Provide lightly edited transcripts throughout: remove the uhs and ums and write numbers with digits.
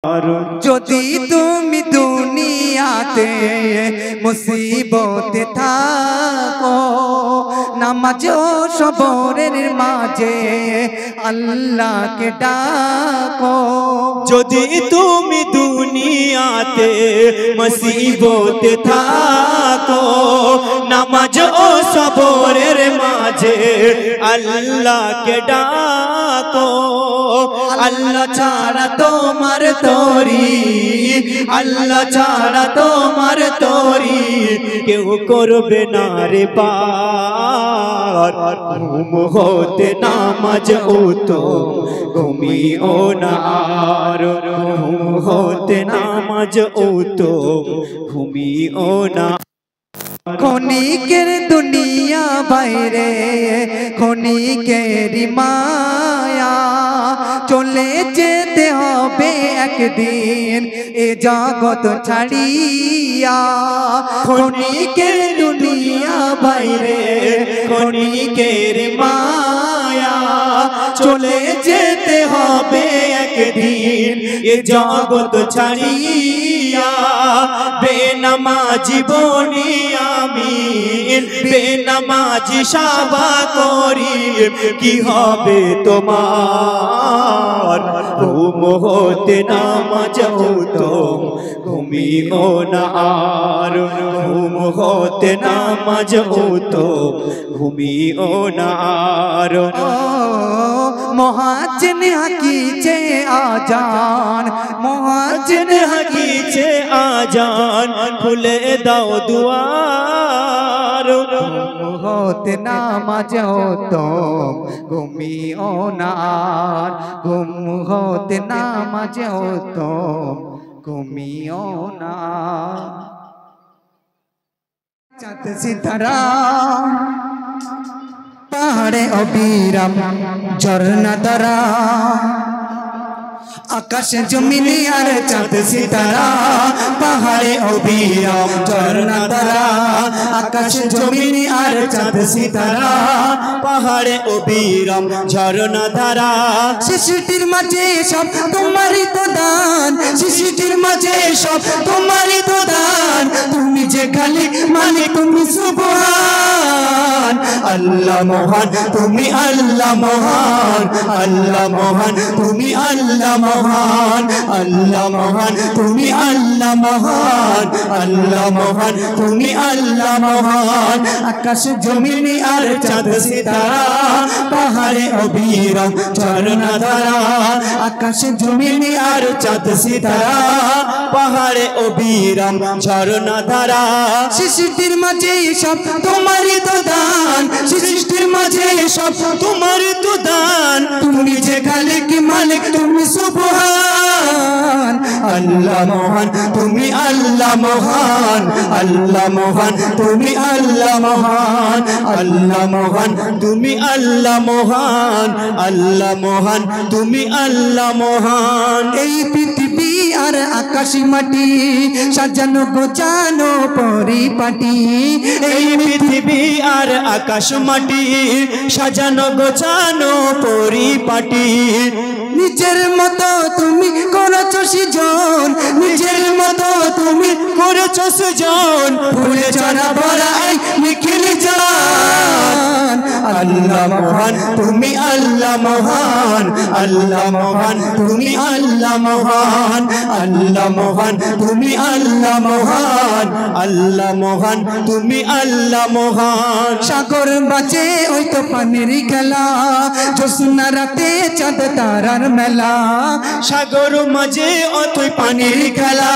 যদি তুমি দুনিয়াতে মুসিবতে থাকো, নামাজ ও সবরের মাঝে আল্লাহকে ডাকো। যদি তুমি দুনিয়াতে মুসিবতে থাকো, নামাজ ও সবরের মাঝে আল্লাহকে ডাকো। আল্লাহ ছাড়া তোমার তরি, আল্লাহ ছাড়া তোমার তরি কেউ করবে না রে পার। ঘুম হতে নামাজ তো ঘুমিও না আর, ঘুম হতে নামাজ তো ঘুমিও না। ক্ষণিকের দুনিয়া বাইরে ক্ষণিকের মায়া, চলে যেতে হবে একদিন এ জগৎ ছাড়িয়া। ক্ষণিকের দুনিয়া বাইরে ক্ষণিকের মায়া, চলে যেতে হবে একদিন এ জগৎ ছাড়িয়া। বেনামাজি বনি আমি, বেনামাজি সাবা করি, কি হবে তোমার? ঘুম হতে নামাজ তো ঘুমিও না আর, ঘুম হতে নামাজ তো ঘুমিও না আর। মুয়াজ্জিন হাকিছে আজান, মুয়াজ্জিন হাকিছে আজান, খুলে দাও দুয়ার। ঘুম হতে নামাজ তো ঘুমিও না আর, ঘুম হতে নামাজ তো ঘুমিও না। চাঁদ সিতারা পাহাড়ে অবিরাম ঝর্ণা ধারা, আকাশে জমিনে আর চাঁদ সিতারা পাহাড়ে অবিরাম ঝর্ণা ধারা। আকাশে জমিনে আর চাঁদ সিতারা পাহাড়ে অবিরাম ঝর্ণা ধারা। সৃষ্টির মাঝে সব তোমারই তো দান, সৃষ্টির মাঝে সব তোমারই তো দান। তুমি যে খালিক মালিক তুমি সুবহান। আল্লাহ মহান তুমি আল্লাহ মহান, আল্লাহ মহান তুমি আল্লাহ মহান, আল্লাহ মহান তুমি আল্লাহ মহান, আল্লাহ মহান তুমি আল্লাহ মহান। আকাশ জমিনে আর চাঁদ সিতারা পাহাড়ে অবিরাম ঝর্ণা ধারা। আকাশ জমিনে আর চাঁদ সিতারা পাহাড়ে অবিরাম ঝর্ণা ধারা। সৃষ্টির মাঝে সব তোমারই তো দান, সৃষ্টির মাঝে সব তোমারই তো দান। তুমি যে খালিক মালিক তুমি সুবহান। আল্লাহ মহান তুমি আল্লাহ মহান, আল্লাহ মহান তুমি আল্লাহ মহান, আল্লাহ মহান তুমি আল্লাহ মহান, আল্লাহ মহান তুমি আল্লাহ মহান। এই পৃথিবী আর আকাশ মাটি সাজানো গোছানো পরিপাটি, এই পৃথিবী আর আকাশ মাটি সাজানো গোছানো পরিপাটি। নিজের মতো তুমি করেছো সৃজন, নিজের মতো তুমি করেছো সৃজন। ফুলে চড়া ভরা এই নিখিল জান। আল্লাহ মহান তুমি আল্লাহ মহান, আল্লাহ মহান তুমি আল্লাহ মহান, আল্লাহ মহান তুমি আল্লাহ মহান, আল্লাহ মহান তুমি আল্লাহ মহান। সাগর বাজে ওই তো পানির খেলা, জ্যোৎস্না রাতে চাঁদ তারার মেলা। সাগর মাঝে অতই পানির খেলা,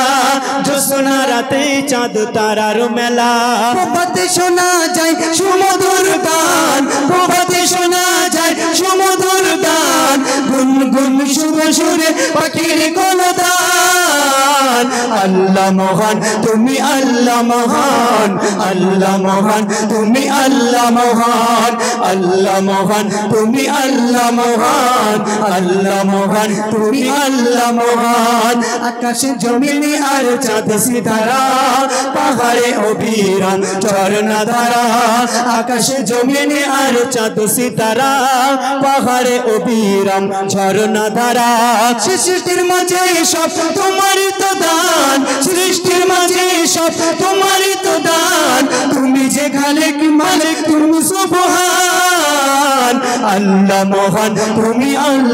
জ্যোৎস্না রাতে চাঁদ তারার মেলা। প্রভাতে শোনা যায় সুমধুর গান, প্রভাতে শোনা যায় সুমধুর গান। গুনগুন শুভ সুরে পাখির কলতান। আল্লাহ মহান তুমি আল্লাহ মহান, আল্লাহ মহান তুমি আল্লাহ মহান, আল্লাহ মহান তুমি আল্লাহ মহান আল্লাহ মহান তুমি আল্লাহ মহান আকাশে জমিনে আর চাঁদ সিতারা পাহাড়ে অবিরাম ঝরনা ধারা আকাশে জমিনে আর চাঁদ সিতারা পাহাড়ে অবিরাম ঝরনা ধারা সৃষ্টির মাঝে সব তোমারই তো দান সৃষ্টির মাঝে সব তোমারই তো দান তুমি যে খালিক মালিক তুমি সুবহান আল্লাহ মহান তুমি আল্লাহ